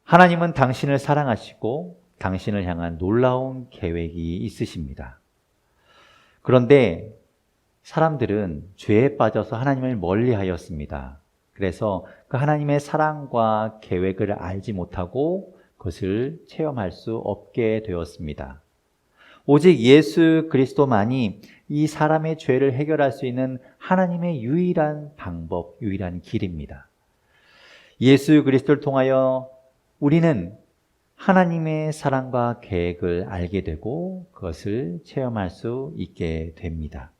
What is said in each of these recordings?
하나님은 당신을 사랑하시고 당신을 향한 놀라운 계획이 있으십니다. 그런데 사람들은 죄에 빠져서 하나님을 멀리하였습니다. 그래서 그 하나님의 사랑과 계획을 알지 못하고 그것을 체험할 수 없게 되었습니다. 오직 예수 그리스도만이 이 사람의 죄를 해결할 수 있는 하나님의 유일한 방법, 유일한 길입니다. 예수 그리스도를 통하여 우리는 하나님의 사랑과 계획을 알게 되고 그것을 체험할 수 있게 됩니다.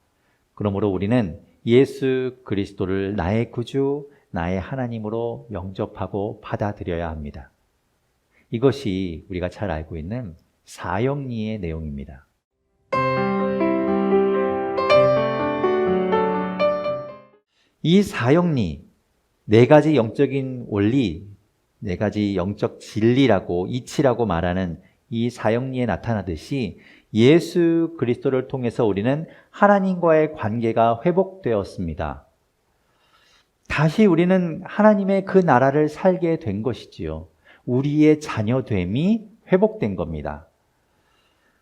그러므로 우리는 예수 그리스도를 나의 구주, 나의 하나님으로 영접하고 받아들여야 합니다. 이것이 우리가 잘 알고 있는 사형리의 내용입니다. 이 사형리, 네 가지 영적인 원리, 네 가지 영적 진리라고, 이치라고 말하는 이 사형리에 나타나듯이 예수 그리스도를 통해서 우리는 하나님과의 관계가 회복되었습니다. 다시 우리는 하나님의 그 나라를 살게 된 것이지요. 우리의 자녀됨이 회복된 겁니다.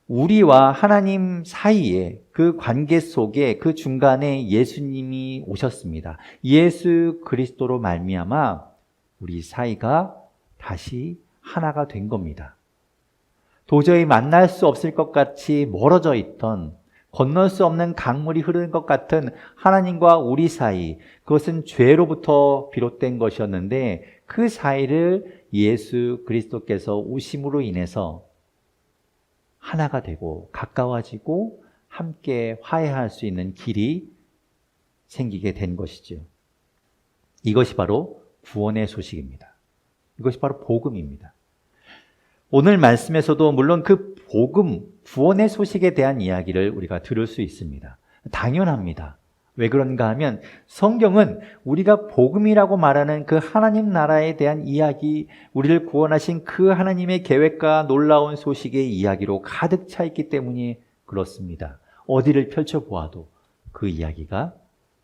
우리와 하나님 사이에 그 관계 속에 그 중간에 예수님이 오셨습니다. 예수 그리스도로 말미암아 우리 사이가 다시 하나가 된 겁니다. 도저히 만날 수 없을 것 같이 멀어져 있던, 건널 수 없는 강물이 흐르는 것 같은 하나님과 우리 사이, 그것은 죄로부터 비롯된 것이었는데 그 사이를 예수 그리스도께서 오심으로 인해서 하나가 되고 가까워지고 함께 화해할 수 있는 길이 생기게 된 것이죠. 이것이 바로 구원의 소식입니다. 이것이 바로 복음입니다. 오늘 말씀에서도 물론 그 복음, 구원의 소식에 대한 이야기를 우리가 들을 수 있습니다. 당연합니다. 왜 그런가 하면 성경은 우리가 복음이라고 말하는 그 하나님 나라에 대한 이야기, 우리를 구원하신 그 하나님의 계획과 놀라운 소식의 이야기로 가득 차 있기 때문에 그렇습니다. 어디를 펼쳐보아도 그 이야기가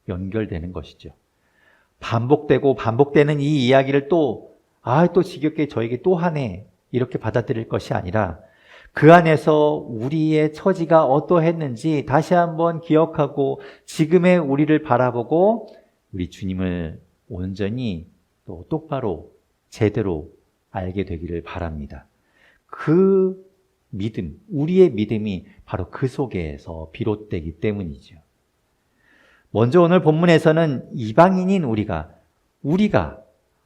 연결되는 것이죠. 반복되고 반복되는 이 이야기를 또 지겹게 저에게 또 하네, 이렇게 받아들일 것이 아니라 그 안에서 우리의 처지가 어떠했는지 다시 한번 기억하고 지금의 우리를 바라보고 우리 주님을 온전히 또 똑바로 제대로 알게 되기를 바랍니다. 그 믿음, 우리의 믿음이 바로 그 속에서 비롯되기 때문이죠. 먼저 오늘 본문에서는 이방인인 우리가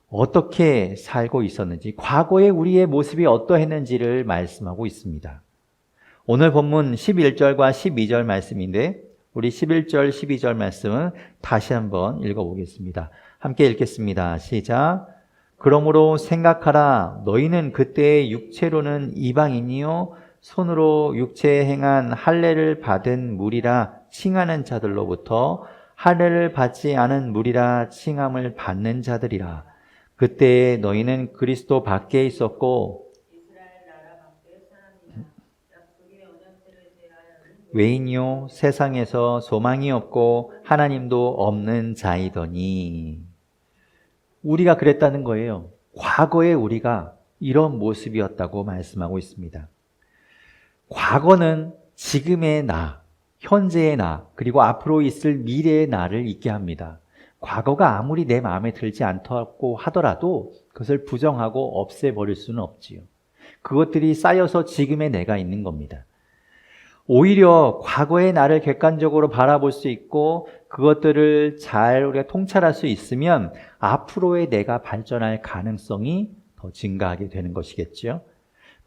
어떻게 살고 있었는지, 과거에 우리의 모습이 어떠했는지를 말씀하고 있습니다. 오늘 본문 11절과 12절 말씀인데 우리 11절, 12절 말씀은 다시 한번 읽어보겠습니다. 함께 읽겠습니다. 시작. 그러므로 생각하라. 너희는 그때의 육체로는 이방인이요 손으로 육체에 행한 할례를 받은 무리라 칭하는 자들로부터 할례를 받지 않은 무리라 칭함을 받는 자들이라. 그때 너희는 그리스도 밖에 있었고 외인이요 세상에서 소망이 없고 하나님도 없는 자이더니. 우리가 그랬다는 거예요. 과거에 우리가 이런 모습이었다고 말씀하고 있습니다. 과거는 지금의 나, 현재의 나, 그리고 앞으로 있을 미래의 나를 있게 합니다. 과거가 아무리 내 마음에 들지 않다고 하더라도 그것을 부정하고 없애버릴 수는 없지요. 그것들이 쌓여서 지금의 내가 있는 겁니다. 오히려 과거의 나를 객관적으로 바라볼 수 있고 그것들을 잘 우리가 통찰할 수 있으면 앞으로의 내가 발전할 가능성이 더 증가하게 되는 것이겠죠.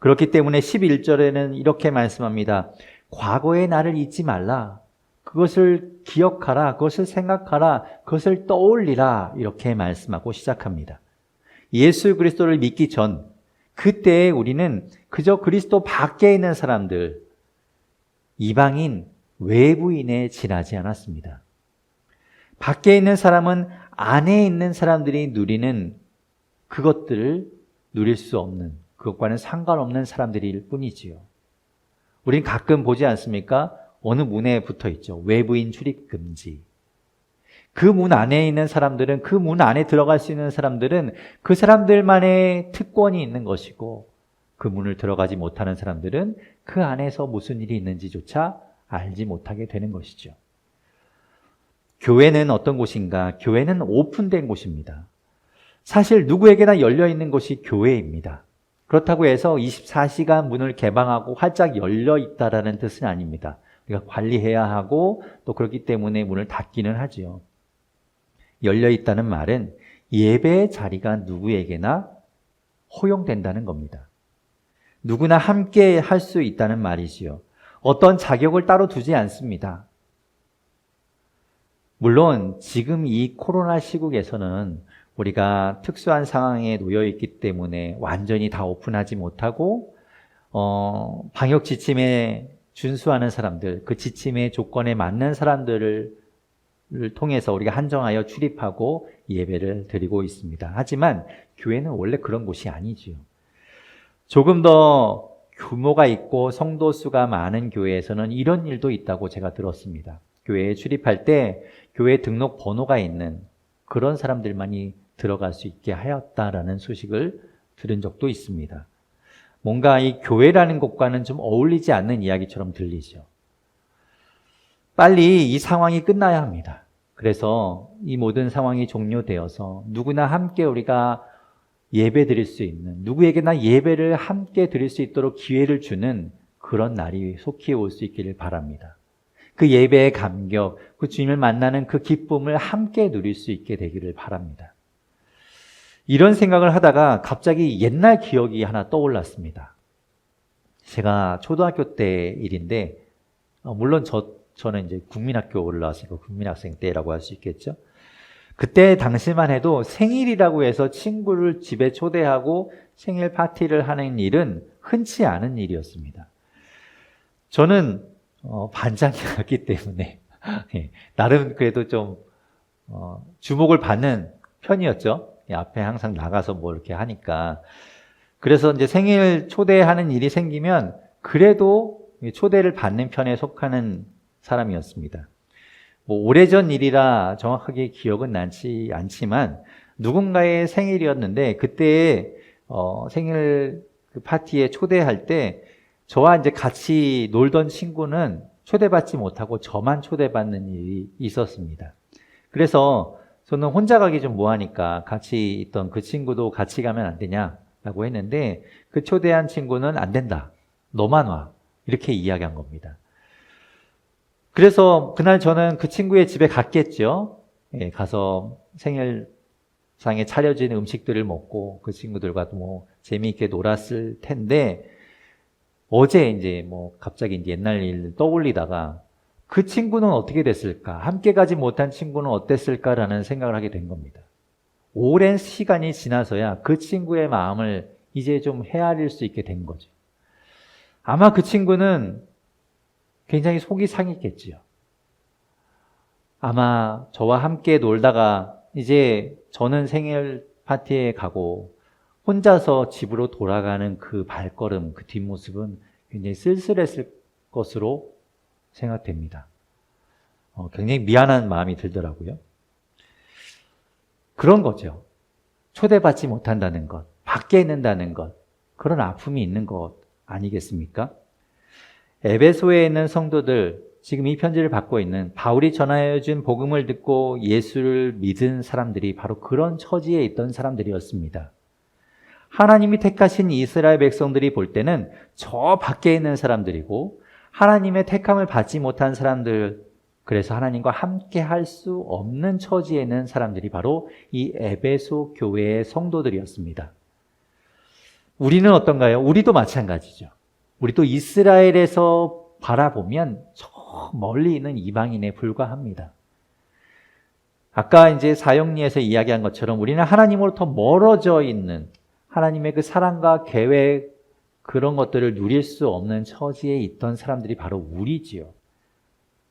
그렇기 때문에 11절에는 이렇게 말씀합니다. 과거의 나를 잊지 말라. 그것을 기억하라, 그것을 생각하라, 그것을 떠올리라, 이렇게 말씀하고 시작합니다. 예수 그리스도를 믿기 전, 그때 우리는 그저 그리스도 밖에 있는 사람들, 이방인, 외부인에 지나지 않았습니다. 밖에 있는 사람은 안에 있는 사람들이 누리는 그것들을 누릴 수 없는, 그것과는 상관없는 사람들일 뿐이지요. 우린 가끔 보지 않습니까? 어느 문에 붙어 있죠. 외부인 출입 금지. 그 문 안에 있는 사람들은, 그 문 안에 들어갈 수 있는 사람들은 그 사람들만의 특권이 있는 것이고, 그 문을 들어가지 못하는 사람들은 그 안에서 무슨 일이 있는지조차 알지 못하게 되는 것이죠. 교회는 어떤 곳인가? 교회는 오픈된 곳입니다. 사실 누구에게나 열려있는 곳이 교회입니다. 그렇다고 해서 24시간 문을 개방하고 활짝 열려있다라는 뜻은 아닙니다. 우리가 관리해야 하고 또 그렇기 때문에 문을 닫기는 하죠. 열려있다는 말은 예배의 자리가 누구에게나 허용된다는 겁니다. 누구나 함께 할 수 있다는 말이지요. 어떤 자격을 따로 두지 않습니다. 물론 지금 이 코로나 시국에서는 우리가 특수한 상황에 놓여 있기 때문에 완전히 다 오픈하지 못하고 방역 지침에 준수하는 사람들, 그 지침의 조건에 맞는 사람들을 통해서 우리가 한정하여 출입하고 예배를 드리고 있습니다. 하지만 교회는 원래 그런 곳이 아니지요. 조금 더 규모가 있고 성도 수가 많은 교회에서는 이런 일도 있다고 제가 들었습니다. 교회에 출입할 때 교회 등록 번호가 있는 그런 사람들만이 들어갈 수 있게 하였다라는 소식을 들은 적도 있습니다. 뭔가 이 교회라는 곳과는 좀 어울리지 않는 이야기처럼 들리죠. 빨리 이 상황이 끝나야 합니다. 그래서 이 모든 상황이 종료되어서 누구나 함께 우리가 예배 드릴 수 있는, 누구에게나 예배를 함께 드릴 수 있도록 기회를 주는 그런 날이 속히 올 수 있기를 바랍니다. 그 예배의 감격, 그 주님을 만나는 그 기쁨을 함께 누릴 수 있게 되기를 바랍니다. 이런 생각을 하다가 갑자기 옛날 기억이 하나 떠올랐습니다. 제가 초등학교 때 일인데, 물론 저는 이제 국민학교를 나왔으니까 국민학생 때라고 할 수 있겠죠. 그때 당시만 해도 생일이라고 해서 친구를 집에 초대하고 생일 파티를 하는 일은 흔치 않은 일이었습니다. 저는 반장이었기 때문에 나름 그래도 좀 주목을 받는 편이었죠. 앞에 항상 나가서 뭐 이렇게 하니까. 그래서 이제 생일 초대하는 일이 생기면 그래도 초대를 받는 편에 속하는 사람이었습니다. 뭐 오래전 일이라 정확하게 기억은 나지 않지만 누군가의 생일이었는데 그때 생일 그 파티에 초대할 때 저와 이제 같이 놀던 친구는 초대받지 못하고 저만 초대받는 일이 있었습니다. 그래서 저는 혼자 가기 좀 뭐하니까 같이 있던 그 친구도 같이 가면 안 되냐라고 했는데 그 초대한 친구는 안 된다. 너만 와. 이렇게 이야기한 겁니다. 그래서 그날 저는 그 친구의 집에 갔겠죠. 예, 가서 생일상에 차려진 음식들을 먹고 그 친구들과 뭐 재미있게 놀았을 텐데 어제 이제 뭐 갑자기 이제 옛날 일 떠올리다가 그 친구는 어떻게 됐을까? 함께 가지 못한 친구는 어땠을까라는 생각을 하게 된 겁니다. 오랜 시간이 지나서야 그 친구의 마음을 이제 좀 헤아릴 수 있게 된 거죠. 아마 그 친구는 굉장히 속이 상했겠지요. 아마 저와 함께 놀다가 이제 저는 생일 파티에 가고 혼자서 집으로 돌아가는 그 발걸음, 그 뒷모습은 굉장히 쓸쓸했을 것으로 생각됩니다. 굉장히 미안한 마음이 들더라고요. 그런 거죠. 초대받지 못한다는 것, 밖에 있는다는 것, 그런 아픔이 있는 것 아니겠습니까? 에베소에 있는 성도들, 지금 이 편지를 받고 있는 바울이 전하여 준 복음을 듣고 예수를 믿은 사람들이 바로 그런 처지에 있던 사람들이었습니다. 하나님이 택하신 이스라엘 백성들이 볼 때는 저 밖에 있는 사람들이고 하나님의 택함을 받지 못한 사람들, 그래서 하나님과 함께 할 수 없는 처지에 있는 사람들이 바로 이 에베소 교회의 성도들이었습니다. 우리는 어떤가요? 우리도 마찬가지죠. 우리도 이스라엘에서 바라보면 저 멀리 있는 이방인에 불과합니다. 아까 이제 사형리에서 이야기한 것처럼 우리는 하나님으로부터 멀어져 있는 하나님의 그 사랑과 계획, 그런 것들을 누릴 수 없는 처지에 있던 사람들이 바로 우리지요.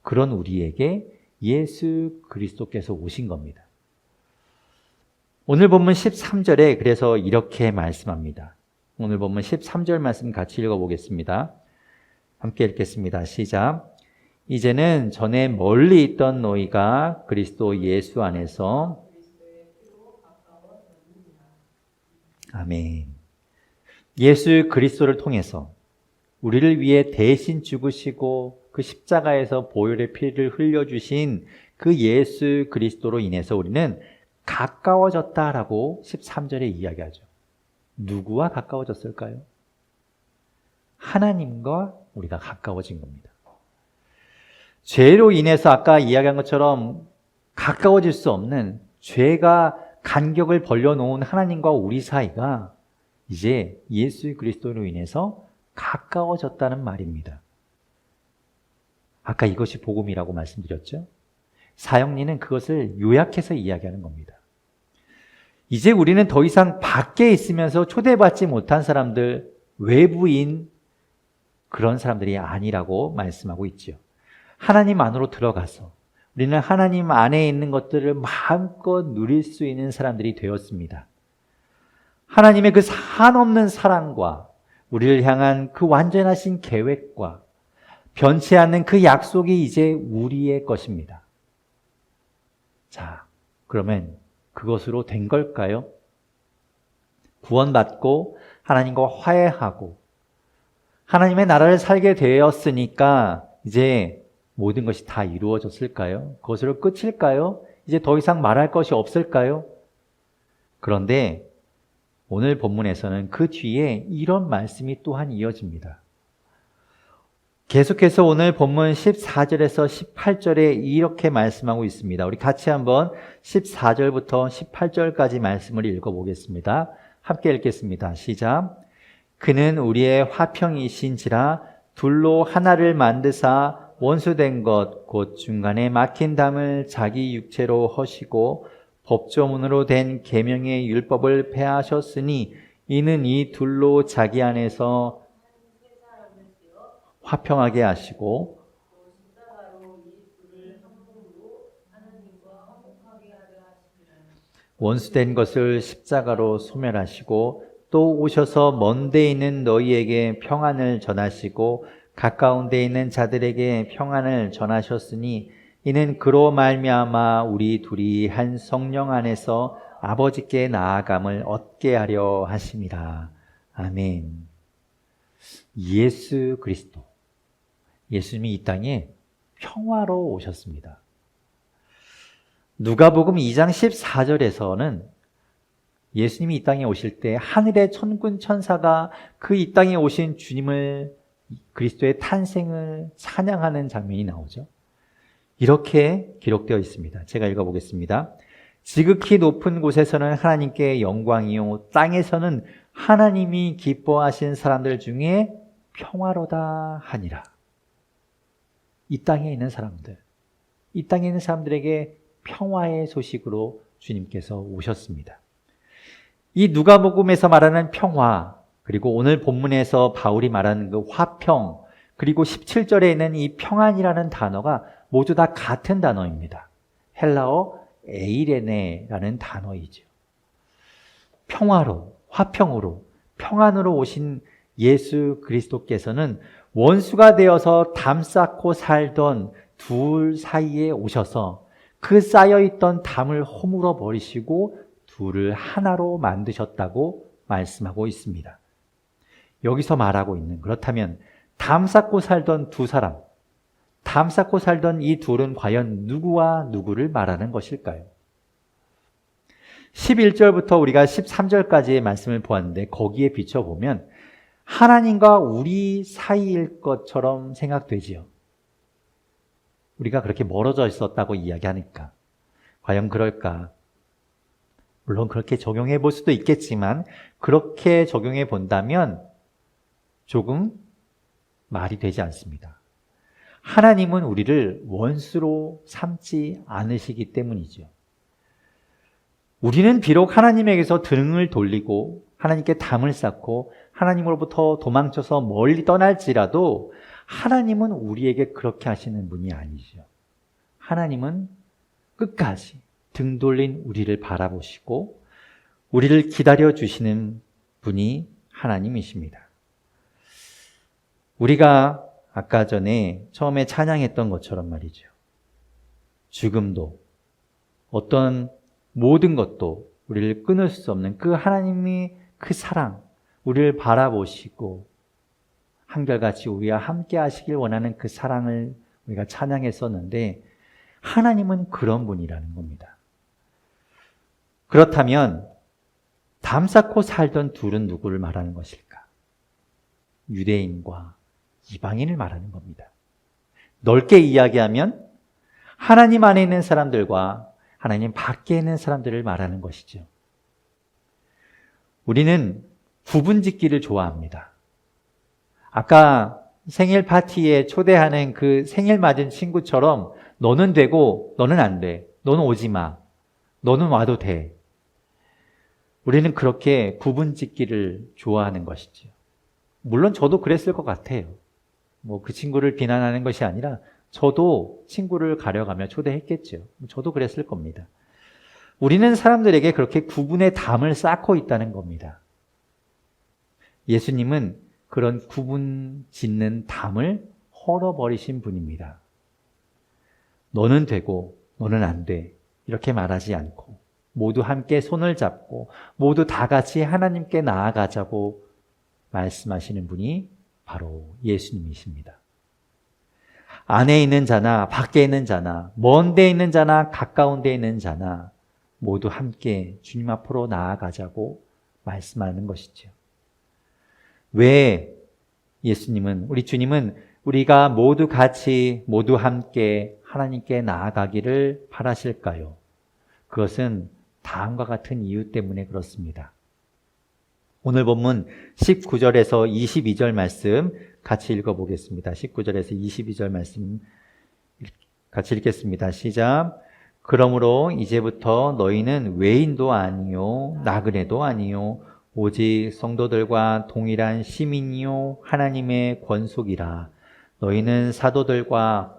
그런 우리에게 예수 그리스도께서 오신 겁니다. 오늘 본문 13절에 그래서 이렇게 말씀합니다. 오늘 본문 13절 말씀 같이 읽어보겠습니다. 함께 읽겠습니다. 시작. 이제는 전에 멀리 있던 너희가 그리스도 예수 안에서 아멘. 예수 그리스도를 통해서 우리를 위해 대신 죽으시고 그 십자가에서 보혈의 피를 흘려주신 그 예수 그리스도로 인해서 우리는 가까워졌다라고 13절에 이야기하죠. 누구와 가까워졌을까요? 하나님과 우리가 가까워진 겁니다. 죄로 인해서 아까 이야기한 것처럼 가까워질 수 없는 죄가 간격을 벌려놓은 하나님과 우리 사이가 이제 예수 그리스도로 인해서 가까워졌다는 말입니다. 아까 이것이 복음이라고 말씀드렸죠? 사형리는 그것을 요약해서 이야기하는 겁니다. 이제 우리는 더 이상 밖에 있으면서 초대받지 못한 사람들, 외부인 그런 사람들이 아니라고 말씀하고 있죠. 하나님 안으로 들어가서 우리는 하나님 안에 있는 것들을 마음껏 누릴 수 있는 사람들이 되었습니다. 하나님의 그 한없는 사랑과 우리를 향한 그 완전하신 계획과 변치 않는 그 약속이 이제 우리의 것입니다. 자, 그러면 그것으로 된 걸까요? 구원받고 하나님과 화해하고 하나님의 나라를 살게 되었으니까 이제 모든 것이 다 이루어졌을까요? 그것으로 끝일까요? 이제 더 이상 말할 것이 없을까요? 그런데 오늘 본문에서는 그 뒤에 이런 말씀이 또한 이어집니다. 계속해서 오늘 본문 14절에서 18절에 이렇게 말씀하고 있습니다. 우리 같이 한번 14절부터 18절까지 말씀을 읽어보겠습니다. 함께 읽겠습니다. 시작. 그는 우리의 화평이신지라 둘로 하나를 만드사 원수된 것 곧 중간에 막힌 담을 자기 육체로 허시고 법조문으로 된 계명의 율법을 폐하셨으니 이는 이 둘로 자기 안에서 화평하게 하시고 원수된 것을 십자가로 소멸하시고 또 오셔서 먼 데 있는 너희에게 평안을 전하시고 가까운 데 있는 자들에게 평안을 전하셨으니 이는 그로 말미암아 우리 둘이 한 성령 안에서 아버지께 나아감을 얻게 하려 하심이라. 아멘. 예수 그리스도, 예수님이 이 땅에 평화로 오셨습니다. 누가복음 2장 14절에서는 예수님이 이 땅에 오실 때 하늘의 천군 천사가 그 이 땅에 오신 주님을 그리스도의 탄생을 찬양하는 장면이 나오죠. 이렇게 기록되어 있습니다. 제가 읽어보겠습니다. 지극히 높은 곳에서는 하나님께 영광이요 땅에서는 하나님이 기뻐하신 사람들 중에 평화로다 하니라. 이 땅에 있는 사람들, 이 땅에 있는 사람들에게 평화의 소식으로 주님께서 오셨습니다. 이 누가복음에서 말하는 평화, 그리고 오늘 본문에서 바울이 말하는 그 화평, 그리고 17절에 있는 이 평안이라는 단어가 모두 다 같은 단어입니다. 헬라어 에이레네라는 단어이죠. 평화로, 화평으로, 평안으로 오신 예수 그리스도께서는 원수가 되어서 담 쌓고 살던 둘 사이에 오셔서 그 쌓여있던 담을 허물어 버리시고 둘을 하나로 만드셨다고 말씀하고 있습니다. 여기서 말하고 있는, 그렇다면 담 쌓고 살던 두 사람, 담 쌓고 살던 이 둘은 과연 누구와 누구를 말하는 것일까요? 11절부터 우리가 13절까지의 말씀을 보았는데 거기에 비춰보면 하나님과 우리 사이일 것처럼 생각되지요. 우리가 그렇게 멀어져 있었다고 이야기하니까 과연 그럴까? 물론 그렇게 적용해 볼 수도 있겠지만 그렇게 적용해 본다면 조금 말이 되지 않습니다. 하나님은 우리를 원수로 삼지 않으시기 때문이죠. 우리는 비록 하나님에게서 등을 돌리고 하나님께 담을 쌓고 하나님으로부터 도망쳐서 멀리 떠날지라도 하나님은 우리에게 그렇게 하시는 분이 아니죠. 하나님은 끝까지 등 돌린 우리를 바라보시고 우리를 기다려 주시는 분이 하나님이십니다. 우리가 아까 전에 처음에 찬양했던 것처럼 말이죠. 죽음도 어떤 모든 것도 우리를 끊을 수 없는 그 하나님이 그 사랑, 우리를 바라보시고 한결같이 우리와 함께 하시길 원하는 그 사랑을 우리가 찬양했었는데 하나님은 그런 분이라는 겁니다. 그렇다면 담 쌓고 살던 둘은 누구를 말하는 것일까? 유대인과 이방인을 말하는 겁니다. 넓게 이야기하면 하나님 안에 있는 사람들과 하나님 밖에 있는 사람들을 말하는 것이죠. 우리는 구분짓기를 좋아합니다. 아까 생일 파티에 초대하는 그 생일 맞은 친구처럼 너는 되고 너는 안 돼. 너는 오지 마. 너는 와도 돼. 우리는 그렇게 구분짓기를 좋아하는 것이죠. 물론 저도 그랬을 것 같아요. 그 친구를 비난하는 것이 아니라 저도 친구를 가려가며 초대했겠죠. 저도 그랬을 겁니다. 우리는 사람들에게 그렇게 구분의 담을 쌓고 있다는 겁니다. 예수님은 그런 구분 짓는 담을 헐어버리신 분입니다. 너는 되고 너는 안 돼. 이렇게 말하지 않고 모두 함께 손을 잡고 모두 다 같이 하나님께 나아가자고 말씀하시는 분이 바로 예수님이십니다. 안에 있는 자나 밖에 있는 자나 먼 데 있는 자나 가까운 데 있는 자나 모두 함께 주님 앞으로 나아가자고 말씀하는 것이죠. 왜 예수님은, 우리 주님은 우리가 모두 같이 모두 함께 하나님께 나아가기를 바라실까요? 그것은 다음과 같은 이유 때문에 그렇습니다. 오늘 본문 19절에서 22절 말씀 같이 읽어보겠습니다. 19절에서 22절 말씀 같이 읽겠습니다. 시작. 그러므로 이제부터 너희는 외인도 아니요 나그네도 아니요 오직 성도들과 동일한 시민이요 하나님의 권속이라. 너희는 사도들과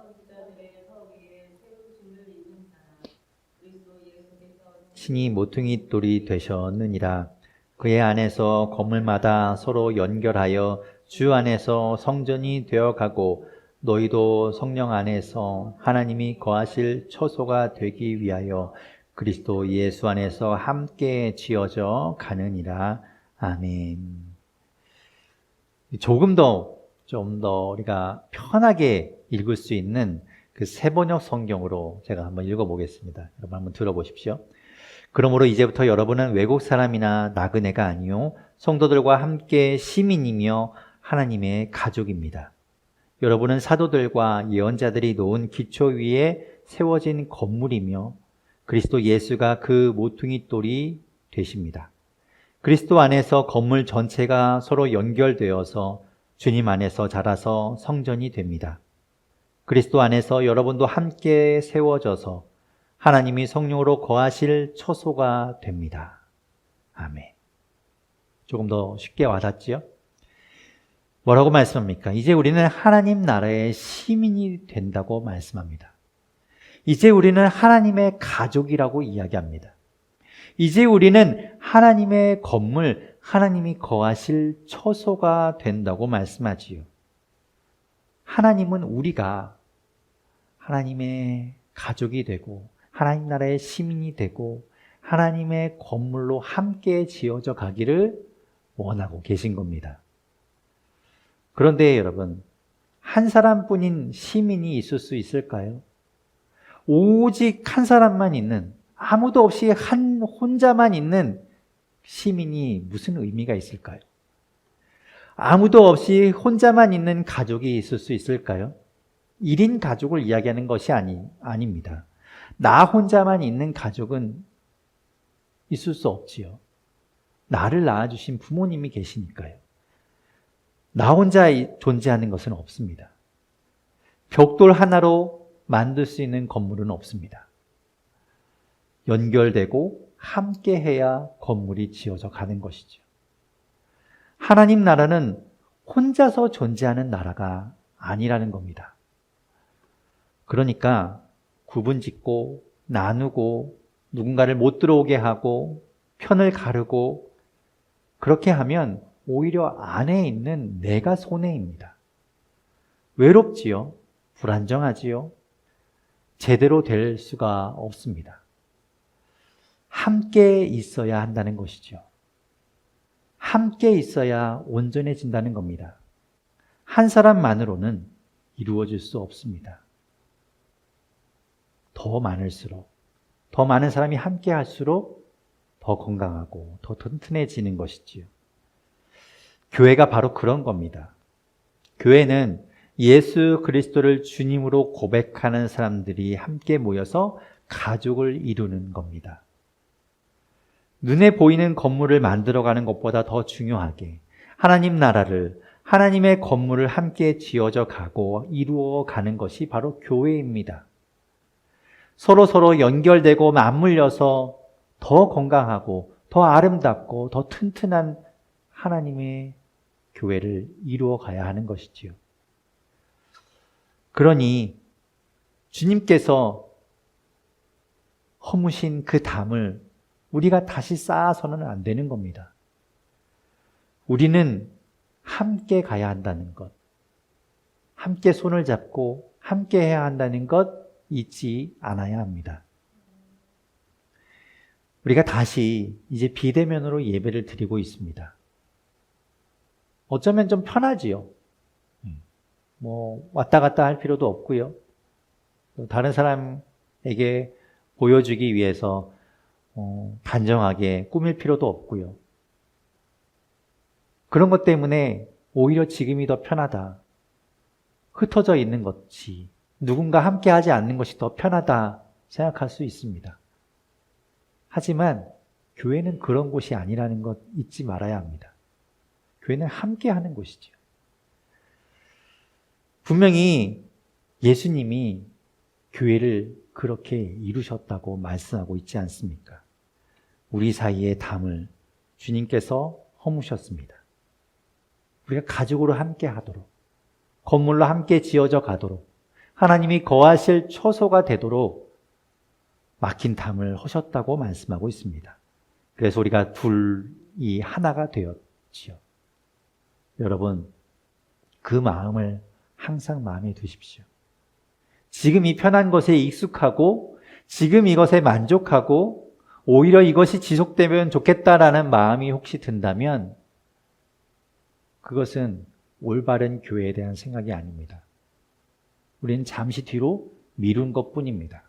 신이 모퉁이 돌이 되셨느니라. 그의 안에서 건물마다 서로 연결하여 주 안에서 성전이 되어가고 너희도 성령 안에서 하나님이 거하실 처소가 되기 위하여 그리스도 예수 안에서 함께 지어져 가느니라. 아멘. 조금 좀 더 우리가 편하게 읽을 수 있는 그 세번역 성경으로 제가 한번 읽어보겠습니다. 여러분 한번 들어보십시오. 그러므로 이제부터 여러분은 외국 사람이나 나그네가 아니요 성도들과 함께 시민이며 하나님의 가족입니다. 여러분은 사도들과 예언자들이 놓은 기초 위에 세워진 건물이며 그리스도 예수가 그 모퉁이 돌이 되십니다. 그리스도 안에서 건물 전체가 서로 연결되어서 주님 안에서 자라서 성전이 됩니다. 그리스도 안에서 여러분도 함께 세워져서 하나님이 성령으로 거하실 처소가 됩니다. 아멘. 조금 더 쉽게 와닿지요? 뭐라고 말씀합니까? 이제 우리는 하나님 나라의 시민이 된다고 말씀합니다. 이제 우리는 하나님의 가족이라고 이야기합니다. 이제 우리는 하나님의 건물, 하나님이 거하실 처소가 된다고 말씀하지요. 하나님은 우리가 하나님의 가족이 되고 하나님 나라의 시민이 되고 하나님의 건물로 함께 지어져 가기를 원하고 계신 겁니다. 그런데 여러분, 한 사람뿐인 시민이 있을 수 있을까요? 오직 한 사람만 있는, 아무도 없이 혼자만 있는 시민이 무슨 의미가 있을까요? 아무도 없이 혼자만 있는 가족이 있을 수 있을까요? 1인 가족을 이야기하는 것이 아닙니다. 나 혼자만 있는 가족은 있을 수 없지요. 나를 낳아주신 부모님이 계시니까요. 나 혼자 존재하는 것은 없습니다. 벽돌 하나로 만들 수 있는 건물은 없습니다. 연결되고 함께해야 건물이 지어져 가는 것이죠. 하나님 나라는 혼자서 존재하는 나라가 아니라는 겁니다. 그러니까 구분짓고 나누고 누군가를 못 들어오게 하고 편을 가르고 그렇게 하면 오히려 안에 있는 내가 손해입니다. 외롭지요. 불안정하지요. 제대로 될 수가 없습니다. 함께 있어야 한다는 것이죠. 함께 있어야 온전해진다는 겁니다. 한 사람만으로는 이루어질 수 없습니다. 더 많을수록, 더 많은 사람이 함께 할수록 더 건강하고 더 튼튼해지는 것이지요. 교회가 바로 그런 겁니다. 교회는 예수 그리스도를 주님으로 고백하는 사람들이 함께 모여서 가족을 이루는 겁니다. 눈에 보이는 건물을 만들어가는 것보다 더 중요하게 하나님 나라를, 하나님의 건물을 함께 지어져 가고 이루어 가는 것이 바로 교회입니다. 서로 연결되고 맞물려서 더 건강하고 더 아름답고 더 튼튼한 하나님의 교회를 이루어 가야 하는 것이지요. 그러니 주님께서 허무신 그 담을 우리가 다시 쌓아서는 안 되는 겁니다. 우리는 함께 가야 한다는 것, 함께 손을 잡고 함께 해야 한다는 것 잊지 않아야 합니다. 우리가 다시 이제 비대면으로 예배를 드리고 있습니다. 어쩌면 좀 편하지요. 왔다 갔다 할 필요도 없고요. 다른 사람에게 보여주기 위해서 단정하게 꾸밀 필요도 없고요. 그런 것 때문에 오히려 지금이 더 편하다. 흩어져 있는 것이, 누군가 함께 하지 않는 것이 더 편하다 생각할 수 있습니다. 하지만 교회는 그런 곳이 아니라는 것 잊지 말아야 합니다. 교회는 함께 하는 곳이죠. 분명히 예수님이 교회를 그렇게 이루셨다고 말씀하고 있지 않습니까? 우리 사이의 담을 주님께서 허무셨습니다. 우리가 가족으로 함께 하도록, 건물로 함께 지어져 가도록, 하나님이 거하실 처소가 되도록 막힌 담을 허셨다고 말씀하고 있습니다. 그래서 우리가 둘이 하나가 되었지요. 여러분, 그 마음을 항상 마음에 두십시오. 지금 이 편한 것에 익숙하고 지금 이것에 만족하고 오히려 이것이 지속되면 좋겠다라는 마음이 혹시 든다면 그것은 올바른 교회에 대한 생각이 아닙니다. 우리는 잠시 뒤로 미룬 것뿐입니다.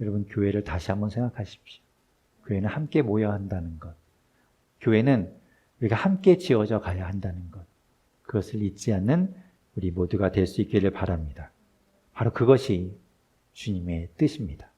여러분, 교회를 다시 한번 생각하십시오. 교회는 함께 모여야 한다는 것. 교회는 우리가 함께 지어져 가야 한다는 것. 그것을 잊지 않는 우리 모두가 될 수 있기를 바랍니다. 바로 그것이 주님의 뜻입니다.